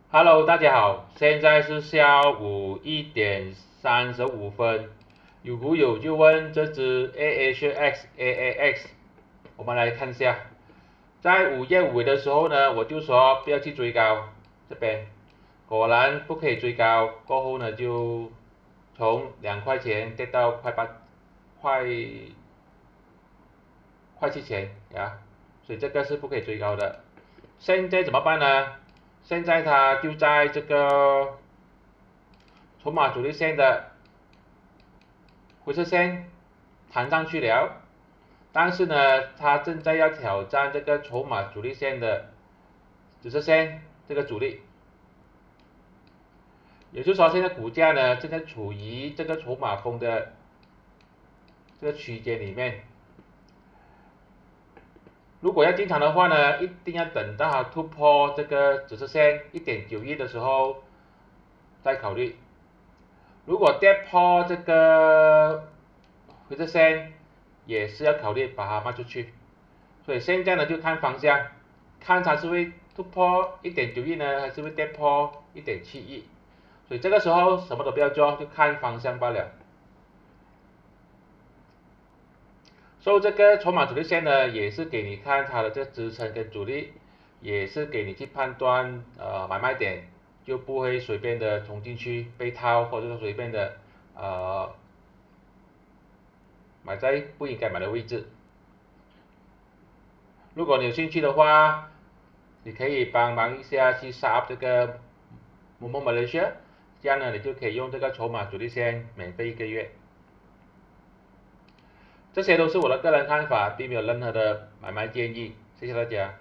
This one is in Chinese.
Hello，大家好，现在是下午1点35分。有股友就问这只 AAX，我们来看一下，在5月5日的时候呢，我就说不要去追高，这边果然不可以追高，过后呢就从2块钱跌到快7钱呀，所以这个是不可以追高的。现在怎么办呢？现在它就在这个筹码主力线的灰色线弹上去了，但是呢，它正在要挑战这个筹码主力线的紫色线这个阻力，也就是说，现在股价呢正在处于这个筹码峰的这个区间里面。如果要进场的话呢，一定要等到它突破这个紫色线1.91的时候再考虑。如果跌破这个灰色线，也是要考虑把它卖出去。所以现在呢就看方向，看它是会突破1.91呢，还是会跌破1.71。所以这个时候什么都不要做，就看方向罢了。所以这个筹码阻力线呢，也是给你看它的这个支撑跟阻力，也是给你去判断买卖点，就不会随便的冲进去被套，或者说随便的买在不应该买的位置。如果你有兴趣的话，你可以帮忙一下去 set up 这个 Momo Malaysia，这样呢你就可以用这个筹码主力线免费1个月。这些都是我的个人看法，并没有任何的买卖建议，谢谢大家。